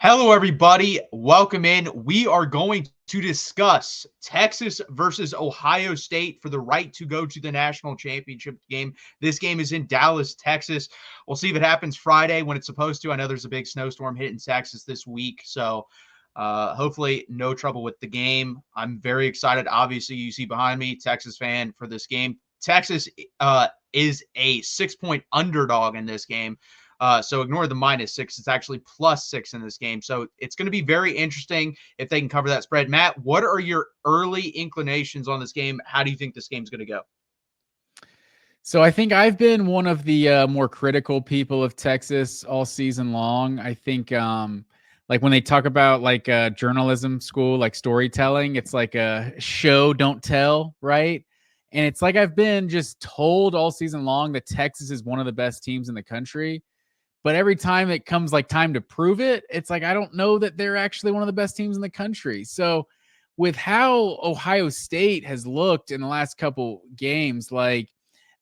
Hello, everybody. Welcome in. We are going to discuss Texas versus Ohio State for the right to go to the national championship game. This game is in Dallas, Texas. We'll see if it happens Friday when it's supposed to. I know there's a big snowstorm hitting Texas this week, so hopefully no trouble with the game. I'm very excited. Obviously, you see behind me, Texas fan for this game. Texas is a 6-point underdog in this game. So ignore the -6. It's actually +6 in this game. So it's going to be very interesting if they can cover that spread. Matt, what are your early inclinations on this game? How do you think this game's going to go? So I think I've been one of the more critical people of Texas all season long. I think like when they talk about like journalism school, like storytelling, it's like a show, don't tell, right? And it's like I've been just told all season long that Texas is one of the best teams in the country. But every time it comes like time to prove it, it's like I don't know that they're actually one of the best teams in the country. So with how Ohio State has looked in the last couple games, like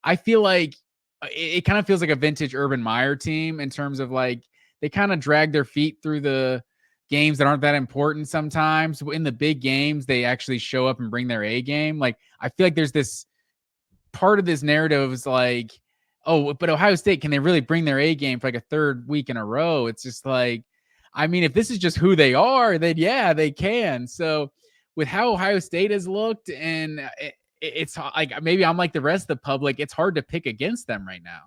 I feel like it kind of feels like a vintage Urban Meyer team in terms of like they kind of drag their feet through the games that aren't that important sometimes. In the big games, they actually show up and bring their A game. Like I feel like there's this part of this narrative is like, oh, but Ohio State, can they really bring their A game for like a third week in a row? It's just like, I mean, if this is just who they are, then yeah, they can. So with how Ohio State has looked, and it's like maybe I'm like the rest of the public, it's hard to pick against them right now.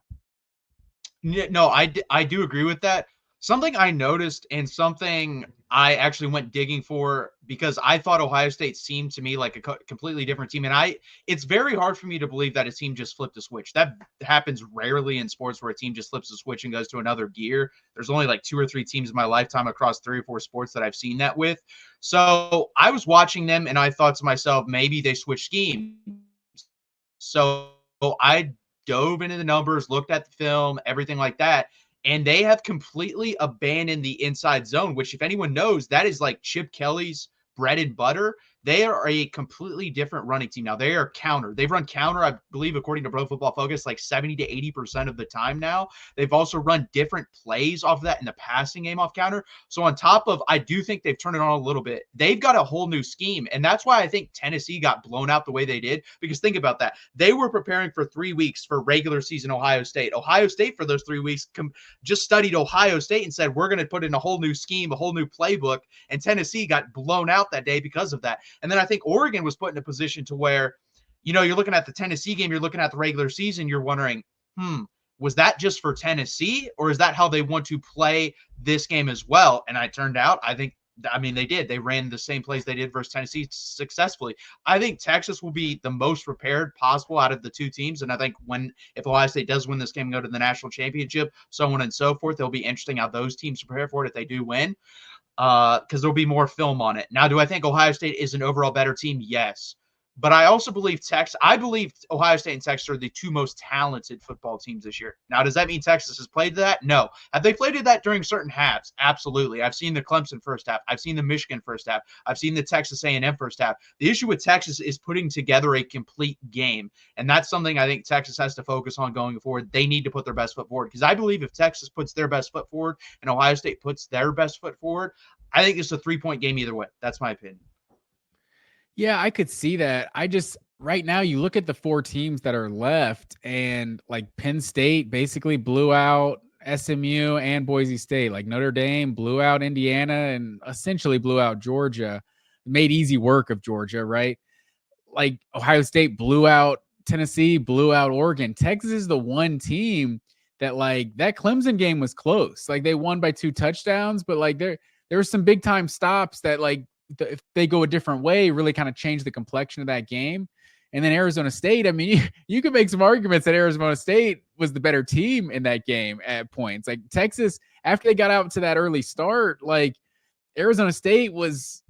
No, I do agree with that. Something I noticed and something I actually went digging for because I thought Ohio State seemed to me like a completely different team. And it's very hard for me to believe that a team just flipped a switch. That happens rarely in sports where a team just flips a switch and goes to another gear. There's only like 2 or 3 teams in my lifetime across 3 or 4 sports that I've seen that with. So I was watching them and I thought to myself, maybe they switched schemes. So I dove into the numbers, looked at the film, everything like that. And they have completely abandoned the inside zone, which, if anyone knows, that is like Chip Kelly's bread and butter. They are a completely different running team now. They are counter. They've run counter, I believe, according to Pro Football Focus, like 70 to 80% of the time now. They've also run different plays off of that in the passing game off counter. So on top of, I do think they've turned it on a little bit. They've got a whole new scheme. And that's why I think Tennessee got blown out the way they did. Because think about that. They were preparing for 3 weeks for regular season Ohio State. Ohio State for those 3 weeks just studied Ohio State and said, we're going to put in a whole new scheme, a whole new playbook. And Tennessee got blown out that day because of that. And then I think Oregon was put in a position to where, you're looking at the Tennessee game, you're looking at the regular season, you're wondering, was that just for Tennessee, or is that how they want to play this game as well? And it turned out, they did. They ran the same plays they did versus Tennessee successfully. I think Texas will be the most prepared possible out of the 2 teams. And I think if Ohio State does win this game and go to the national championship, so on and so forth, it'll be interesting how those teams prepare for it if they do win. Because there'll be more film on it. Now, do I think Ohio State is an overall better team? Yes. But I also believe I believe Ohio State and Texas are the 2 most talented football teams this year. Now, does that mean Texas has played to that? No. Have they played to that during certain halves? Absolutely. I've seen the Clemson first half. I've seen the Michigan first half. I've seen the Texas A&M first half. The issue with Texas is putting together a complete game. And that's something I think Texas has to focus on going forward. They need to put their best foot forward. Because I believe if Texas puts their best foot forward and Ohio State puts their best foot forward, I think it's a 3-point game either way. That's my opinion. Yeah, I could see that. I just right now you look at the 4 teams that are left, and like Penn State basically blew out SMU and Boise State. Like Notre Dame blew out Indiana and essentially blew out Georgia. Made easy work of Georgia, right? Like Ohio State blew out Tennessee, blew out Oregon. Texas is the one team that like that Clemson game was close. Like they won by 2 touchdowns, but like there were some big time stops that like if they go a different way, really kind of change the complexion of that game. And then Arizona State, I mean, you could make some arguments that Arizona State was the better team in that game at points. Like Texas, after they got out to that early start, like Arizona State was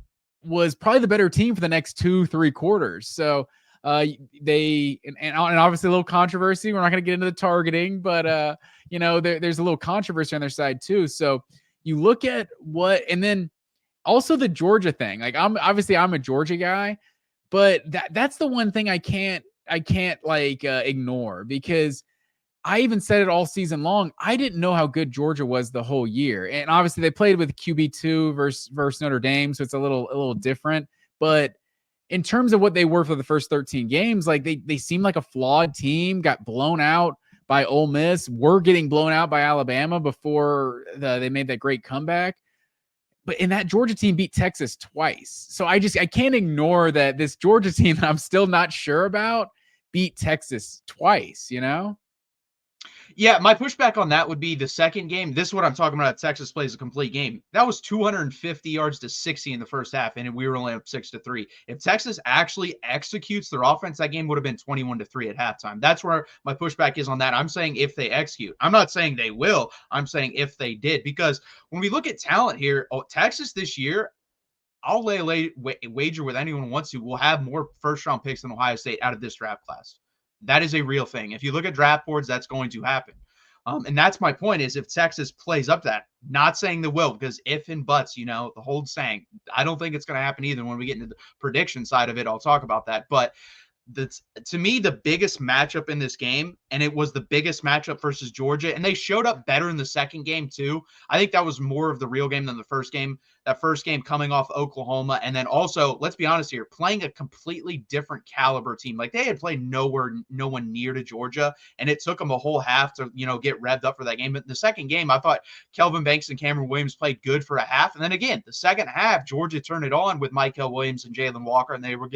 probably the better team for the next 2-3 quarters. So they and obviously a little controversy. We're not going to get into the targeting, but there's a little controversy on their side too. So you look at and then also the Georgia thing. Like I'm a Georgia guy, but that's the one thing I can't like ignore, because I even said it all season long. I didn't know how good Georgia was the whole year. And obviously they played with QB2 versus Notre Dame, so it's a little different. But in terms of what they were for the first 13 games, like they seemed like a flawed team, got blown out by Ole Miss, were getting blown out by Alabama before they made that great comeback. But in that Georgia team beat Texas twice. So I can't ignore that this Georgia team that I'm still not sure about beat Texas twice, you know? Yeah, my pushback on that would be the second game. This is what I'm talking about. Texas plays a complete game. That was 250 yards to 60 in the first half, and we were only up 6-3. If Texas actually executes their offense, that game would have been 21-3 at halftime. That's where my pushback is on that. I'm saying if they execute. I'm not saying they will. I'm saying if they did, because when we look at talent here, Texas this year, I'll lay a wager with anyone who wants to, will have more first-round picks than Ohio State out of this draft class. That is a real thing. If you look at draft boards, that's going to happen. And that's my point is if Texas plays up that, not saying they will, because if and buts, the whole saying, I don't think it's going to happen either. When we get into the prediction side of it, I'll talk about that. But that's, to me, the biggest matchup in this game, and it was the biggest matchup versus Georgia, and they showed up better in the second game too. I think that was more of the real game than the first game. That first game coming off Oklahoma, and then also, let's be honest here, playing a completely different caliber team. Like they had played no one near to Georgia, and it took them a whole half to get revved up for that game. But in the second game, I thought Kelvin Banks and Cameron Williams played good for a half, and then again, the second half, Georgia turned it on with Michael Williams and Jalen Walker, and they were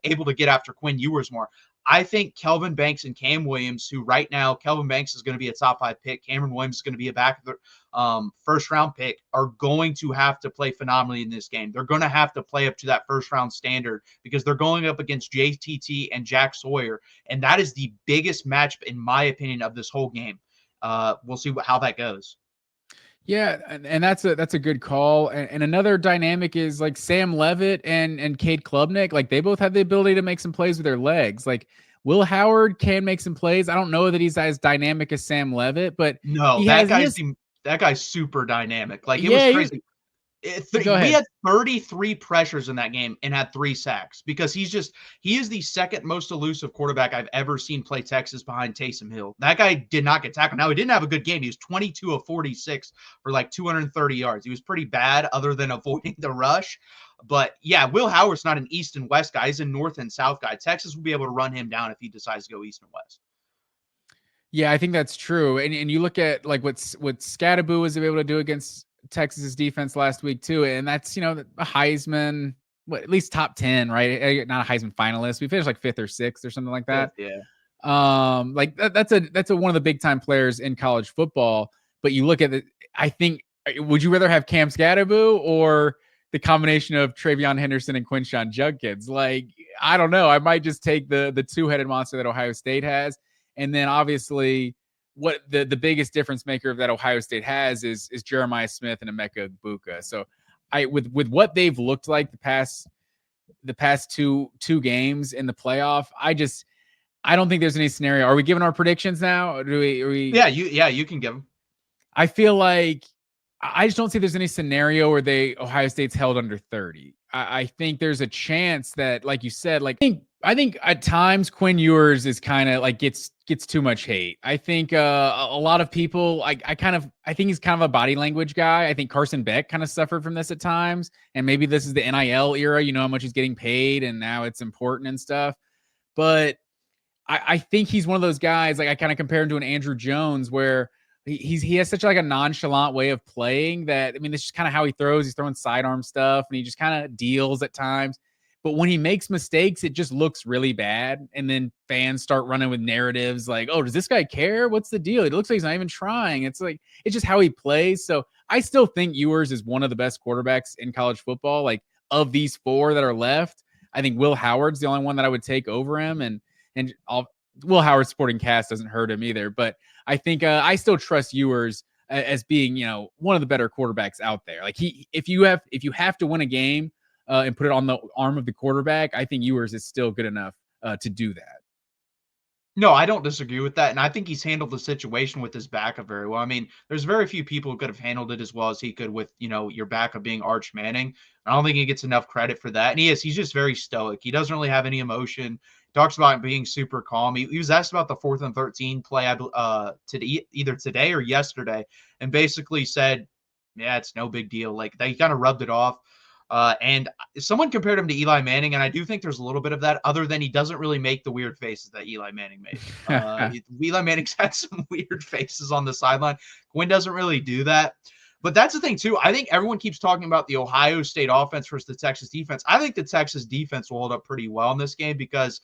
able to get after Quinn Ewers more. I think Kelvin Banks and Cam Williams, who right now, Kelvin Banks is going to be a top 5 pick, Cameron Williams is going to be a back of the first round pick, are going to have to play phenomenally in this game. They're going to have to play up to that first round standard because they're going up against JTT and Jack Sawyer, and that is the biggest matchup, in my opinion, of this whole game. We'll see how that goes. Yeah, and that's a good call. And another dynamic is like Sam Levitt and Cade Klubnik. Like they both have the ability to make some plays with their legs. Like Will Howard can make some plays. I don't know that he's as dynamic as Sam Levitt, but no, that guy's super dynamic. Like it was crazy. We had 33 pressures in that game and had 3 sacks because he is the second most elusive quarterback I've ever seen play Texas behind Taysom Hill. That guy did not get tackled. Now, he didn't have a good game. He was 22 of 46 for like 230 yards. He was pretty bad other than avoiding the rush. But yeah, Will Howard's not an east and west guy. He's a north and south guy. Texas will be able to run him down if he decides to go east and west. Yeah, I think that's true. And you look at like what Scadaboo was able to do against Texas's defense last week too, and that's a Heisman, at least top 10, right? Not a Heisman finalist. We finished like 5th or 6th or something like that. Yeah. Like that's one of the big time players in college football. But you look at it, I think, would you rather have Cam Scadaboo or the combination of Travion Henderson and Quinshon Judkins? Like, I don't know. I might just take the 2-headed monster that Ohio State has, and then obviously, what the biggest difference maker that Ohio State has is Jeremiah Smith and Emeka Egbuka. So with what they've looked like the past two games in the playoff, I don't think there's any scenario. Are we giving our predictions now? Or do we? Yeah, you can give them. I feel like I just don't see there's any scenario where Ohio State's held under 30. I think there's a chance that, like you said, like I think at times Quinn Ewers is kind of like gets too much hate. I think a lot of people, I think he's kind of a body language guy. I think Carson Beck kind of suffered from this at times, and maybe this is the NIL era. You know how much he's getting paid, and now it's important and stuff. But I think he's one of those guys. Like I kind of compare him to an Andrew Jones, where he has such like a nonchalant way of playing that, I mean, this is kind of how he throws. He's throwing sidearm stuff and he just kind of deals at times. But when he makes mistakes, it just looks really bad. And then fans start running with narratives like, oh, does this guy care? What's the deal? It looks like he's not even trying. It's just how he plays. So I still think Ewers is one of the best quarterbacks in college football. Like of these 4 that are left, I think Will Howard's the only one that I would take over him. And Will Howard's supporting cast doesn't hurt him either. But I think I still trust Ewers as being, one of the better quarterbacks out there. Like if you have to win a game and put it on the arm of the quarterback, I think Ewers is still good enough to do that. No, I don't disagree with that. And I think he's handled the situation with his backup very well. I mean, there's very few people who could have handled it as well as he could with, your backup being Arch Manning. I don't think he gets enough credit for that. And he's just very stoic. He doesn't really have any emotion, talks about being super calm. He was asked about the 4th and 13 play today, either today or yesterday, and basically said, yeah, it's no big deal. Like, they kind of rubbed it off. And someone compared him to Eli Manning, and I do think there's a little bit of that, other than he doesn't really make the weird faces that Eli Manning made. Eli Manning's had some weird faces on the sideline. Quinn doesn't really do that. But that's the thing, too. I think everyone keeps talking about the Ohio State offense versus the Texas defense. I think the Texas defense will hold up pretty well in this game because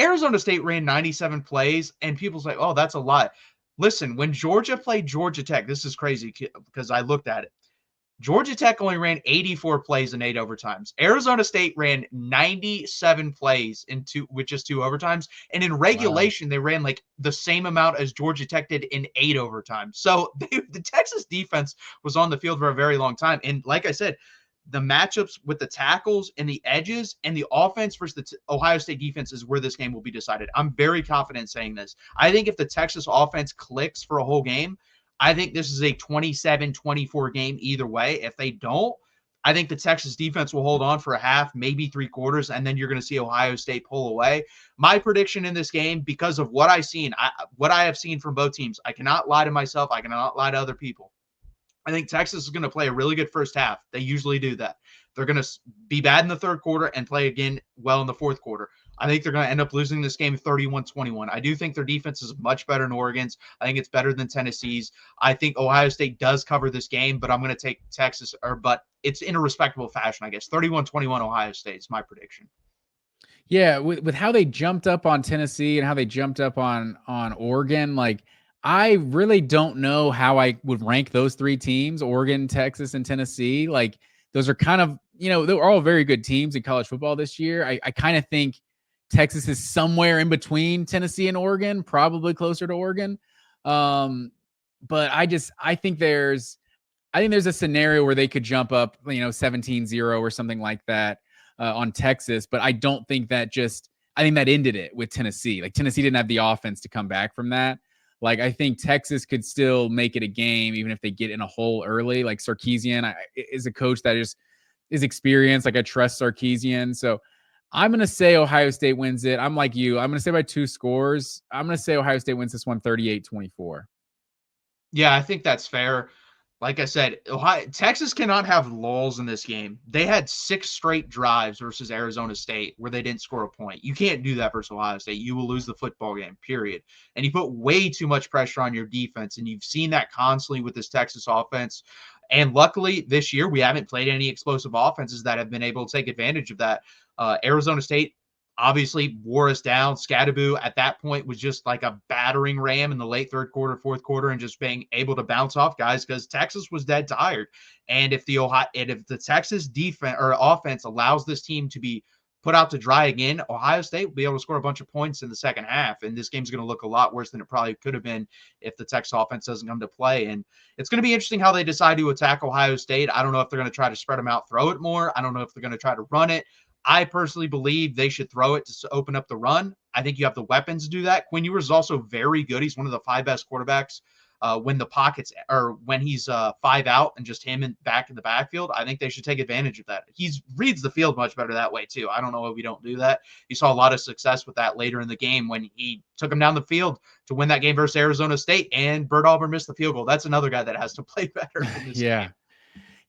Arizona State ran 97 plays, and people say, oh, that's a lot. Listen, when Georgia played Georgia Tech, this is crazy because I looked at it. Georgia Tech only ran 84 plays in 8 overtimes. Arizona State ran 97 plays with just 2 overtimes. And in regulation, They ran like the same amount as Georgia Tech did in 8 overtimes. So the Texas defense was on the field for a very long time. And like I said, the matchups with the tackles and the edges and the offense versus the Ohio State defense is where this game will be decided. I'm very confident saying this. I think if the Texas offense clicks for a whole game, I think this is a 27-24 game either way. If they don't, I think the Texas defense will hold on for a half, maybe 3/4, and then you're going to see Ohio State pull away. My prediction in this game, because of what what I have seen from both teams, I cannot lie to myself. I cannot lie to other people. I think Texas is going to play a really good first half. They usually do that. They're going to be bad in the 3rd quarter and play again well in the 4th quarter. I think they're going to end up losing this game 31-21. I do think their defense is much better than Oregon's. I think it's better than Tennessee's. I think Ohio State does cover this game, but I'm going to take Texas, but it's in a respectable fashion, I guess. 31-21 Ohio State is my prediction. Yeah, with how they jumped up on Tennessee and how they jumped up on Oregon, like, I really don't know how I would rank those 3 teams, Oregon, Texas, and Tennessee. Like, those are kind of, they're all very good teams in college football this year. I kind of think Texas is somewhere in between Tennessee and Oregon, probably closer to Oregon. But I think there's a scenario where they could jump up, 17-0 or something like that on Texas. But I don't think I think that ended it with Tennessee. Like, Tennessee didn't have the offense to come back from that. Like, I think Texas could still make it a game, even if they get in a hole early. Like, Sarkisian is a coach that is experienced. Like, I trust Sarkisian. So I'm going to say Ohio State wins it. I'm like you. I'm going to say by 2 scores. I'm going to say Ohio State wins this one 38-24. Yeah, I think that's fair. Like I said, Texas cannot have lulls in this game. They had 6 straight drives versus Arizona State where they didn't score a point. You can't do that versus Ohio State. You will lose the football game, period. And you put way too much pressure on your defense, and you've seen that constantly with this Texas offense. And luckily, this year, we haven't played any explosive offenses that have been able to take advantage of that. Arizona State obviously wore us down. Scadaboo at that point was just like a battering ram in the late 3rd quarter, 4th quarter, and just being able to bounce off guys because Texas was dead tired. And if the Texas defense or offense allows this team to be put out to dry again, Ohio State will be able to score a bunch of points in the second half. And this game's going to look a lot worse than it probably could have been if the Texas offense doesn't come to play. And it's going to be interesting how they decide to attack Ohio State. I don't know if they're going to try to spread them out, throw it more. I don't know if they're going to try to run it. I personally believe they should throw it to open up the run. I think you have the weapons to do that. Quinn Ewers is also very good. He's one of the 5 best quarterbacks when the pockets or when he's 5 out and just him back in the backfield. I think they should take advantage of that. He reads the field much better that way too. I don't know if we don't do that. You saw a lot of success with that later in the game when he took him down the field to win that game versus Arizona State, and Bert Auburn missed the field goal. That's another guy that has to play better in this game.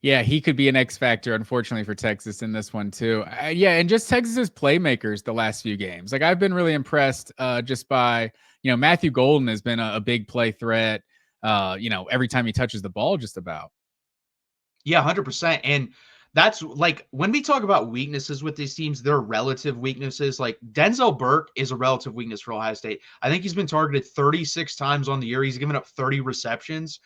Yeah, he could be an X factor, unfortunately, for Texas in this one, too. And just Texas's playmakers the last few games. Like, I've been really impressed just by, Matthew Golden has been a big play threat, every time he touches the ball, just about. Yeah, 100%. And that's like when we talk about weaknesses with these teams, they're relative weaknesses. Like Denzel Burke is a relative weakness for Ohio State. I think he's been targeted 36 times on the year. He's given up 30 receptions.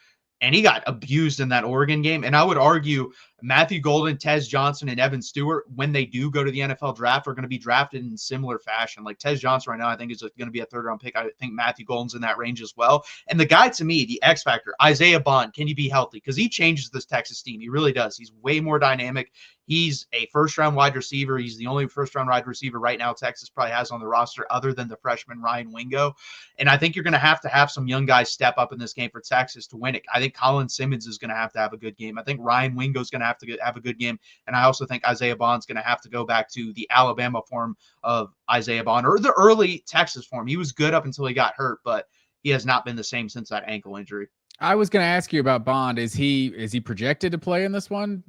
And he got abused in that Oregon game. And I would argue Matthew Golden, Tez Johnson, and Evan Stewart, when they do go to the NFL draft, are going to be drafted in similar fashion. Like Tez Johnson right now, I think is going to be a 3rd-round pick. I think Matthew Golden's in that range as well. And the guy, to me, the X factor, Isaiah Bond, can he be healthy? Because he changes this Texas team. He really does. He's way more dynamic. He's a 1st-round wide receiver. He's the only 1st-round wide receiver right now Texas probably has on the roster other than the freshman Ryan Wingo. And I think you're going to have some young guys step up in this game for Texas to win it. I think Colin Simmons is going to have a good game. I think Ryan Wingo is going to have to have a good game. And I also think Isaiah Bond's going to have to go back to the Alabama form of Isaiah Bond or the early Texas form. He was good up until he got hurt, but he has not been the same since that ankle injury. I was going to ask you about Bond. Is he projected to play in this one?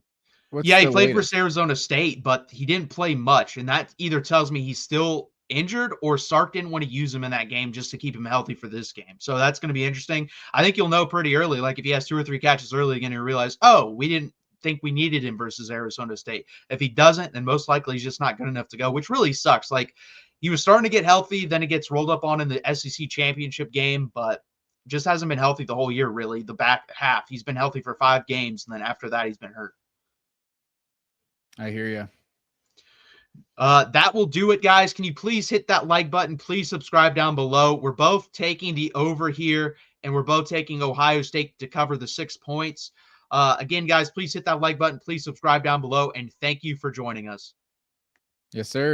Yeah, he played for Arizona State, but he didn't play much, and that either tells me he's still injured or Sark didn't want to use him in that game just to keep him healthy for this game. So that's going to be interesting. I think you'll know pretty early. Like if he has 2 or 3 catches early again, you'll realize, oh, we didn't think we needed him versus Arizona State. If he doesn't, then most likely he's just not good enough to go, which really sucks. Like he was starting to get healthy, then it gets rolled up on in the SEC championship game, but just hasn't been healthy the whole year, really. The back half, he's been healthy for 5 games, and then after that, he's been hurt. I hear you. That will do it, guys. Can you please hit that like button? Please subscribe down below. We're both taking the over here, and we're both taking Ohio State to cover the 6 points. Again, guys, please hit that like button. Please subscribe down below, and thank you for joining us. Yes, sir.